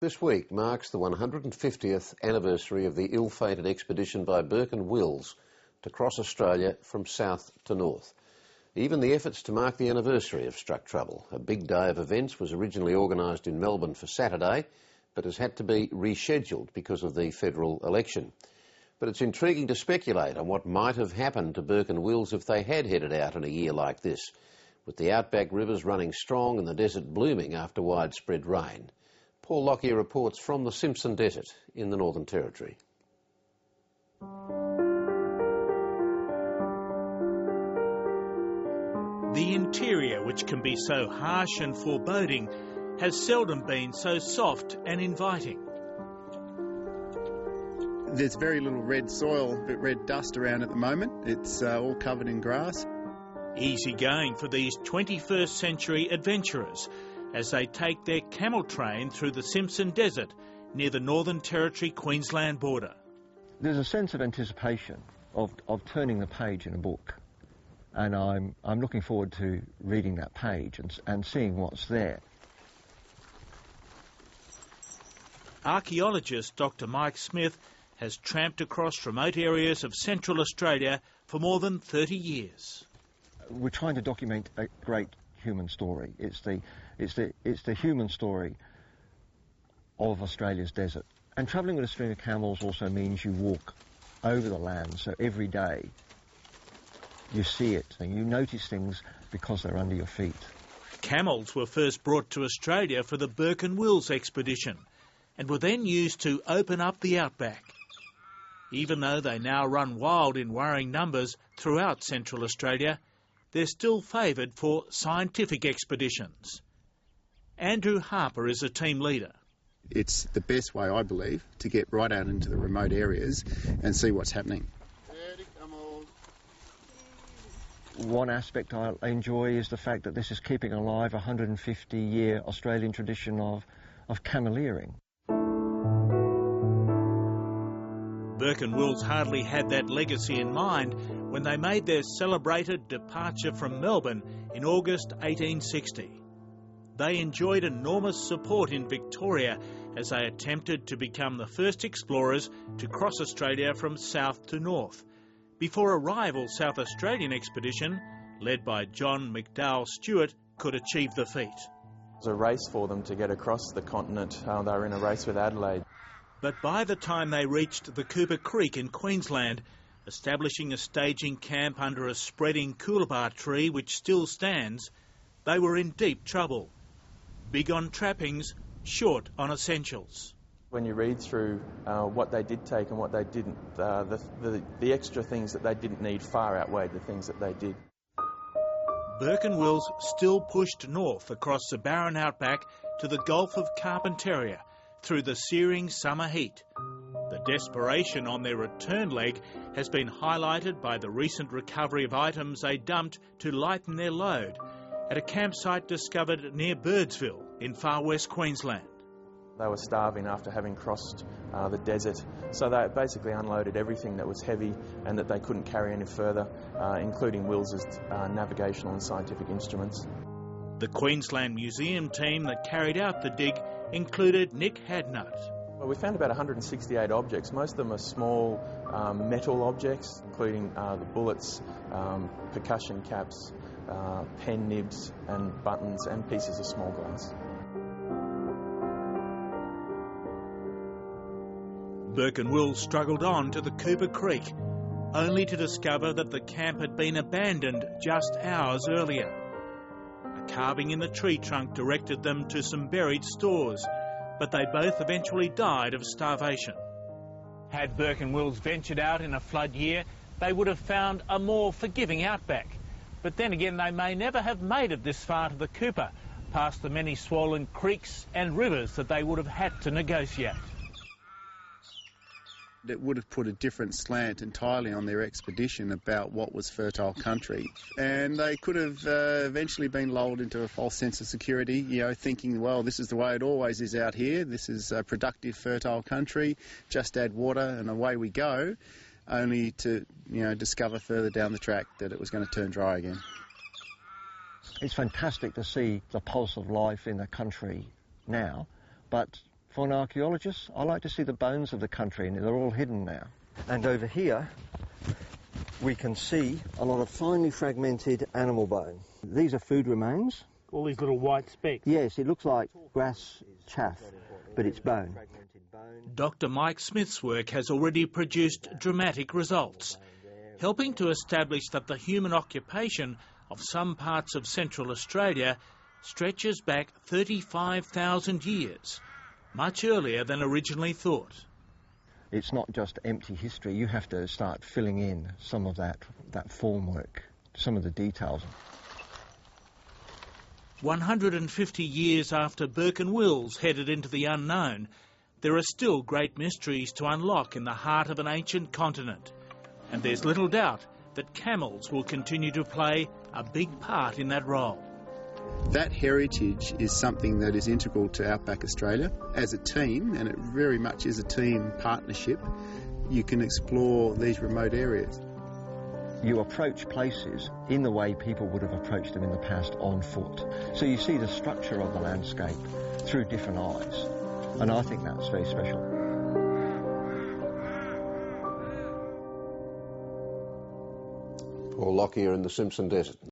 This week marks the 150th anniversary of the ill-fated expedition by Burke and Wills to cross Australia from south to north. Even the efforts to mark the anniversary have struck trouble. A big day of events was originally organised in Melbourne for Saturday, but has had to be rescheduled because of the federal election. But it's intriguing to speculate on what might have happened to Burke and Wills if they had headed out in a year like this, with the outback rivers running strong and the desert blooming after widespread rain. Paul Lockyer reports from the Simpson Desert in the Northern Territory. The interior, which can be so harsh and foreboding, has seldom been so soft and inviting. There's very little red soil, but red dust around at the moment. It's all covered in grass. Easy going for these 21st century adventurers as they take their camel train through the Simpson Desert near the Northern Territory Queensland border. There's a sense of anticipation of turning the page in a book, and I'm looking forward to reading that page and seeing what's there. Archaeologist Dr. Mike Smith has tramped across remote areas of Central Australia for more than 30 years. We're trying to document a great human story. It's the human story of Australia's desert. And travelling with a string of camels also means you walk over the land, so every day you see it and you notice things because they're under your feet. Camels were first brought to Australia for the Burke and Wills expedition and were then used to open up the outback. Even though they now run wild in worrying numbers throughout Central Australia, they're still favoured for scientific expeditions. Andrew Harper is a team leader. It's the best way, I believe, to get right out into the remote areas and see what's happening. One aspect I enjoy is the fact that this is keeping alive a 150-year Australian tradition of cameleering. Burke and Wills hardly had that legacy in mind when they made their celebrated departure from Melbourne in August 1860. They enjoyed enormous support in Victoria as they attempted to become the first explorers to cross Australia from south to north, before a rival South Australian expedition, led by John McDowell Stewart, could achieve the feat. It was a race for them to get across the continent. They were in a race with Adelaide. But by the time they reached the Cooper Creek in Queensland, establishing a staging camp under a spreading coolabah tree which still stands, they were in deep trouble. Big on trappings, short on essentials. When you read through what they did take and what they didn't, the extra things that they didn't need far outweighed the things that they did. Burke and Wills still pushed north across the barren outback to the Gulf of Carpentaria through the searing summer heat. The desperation on their return leg has been highlighted by the recent recovery of items they dumped to lighten their load at a campsite discovered near Birdsville in far west Queensland. They were starving after having crossed the desert, so they basically unloaded everything that was heavy and that they couldn't carry any further, including Wills's navigational and scientific instruments. The Queensland Museum team that carried out the dig included Nick Hadnutt. Well, we found about 168 objects. Most of them are small metal objects, including the bullets, percussion caps, pen nibs and buttons and pieces of small glass. Burke and Wills struggled on to the Cooper Creek, only to discover that the camp had been abandoned just hours earlier. A carving in the tree trunk directed them to some buried stores, but they both eventually died of starvation. Had Burke and Wills ventured out in a flood year, they would have found a more forgiving outback. But then again, they may never have made it this far to the Cooper, past the many swollen creeks and rivers that they would have had to negotiate. It would have put a different slant entirely on their expedition about what was fertile country. And they could have eventually been lulled into a false sense of security, thinking, well, this is the way it always is out here. This is a productive, fertile country. Just add water and away we go, only to, discover further down the track that it was going to turn dry again. It's fantastic to see the pulse of life in the country now, but For an archaeologist, I like to see the bones of the country, and they're all hidden now. And over here, we can see a lot of finely fragmented animal bone. These are food remains. All these little white specks. Yes, it looks like grass chaff, but it's bone. Dr. Mike Smith's work has already produced dramatic results, helping to establish that the human occupation of some parts of Central Australia stretches back 35,000 years, much earlier than originally thought. It's not just empty history. You have to start filling in some of that formwork, some of the details. 150 years after Burke and Wills headed into the unknown, there are still great mysteries to unlock in the heart of an ancient continent. And there's little doubt that camels will continue to play a big part in that role. That heritage is something that is integral to outback Australia. As a team, and it very much is a team partnership, you can explore these remote areas. You approach places in the way people would have approached them in the past, on foot. So you see the structure of the landscape through different eyes, and I think that's very special. Paul Lockyer in the Simpson Desert.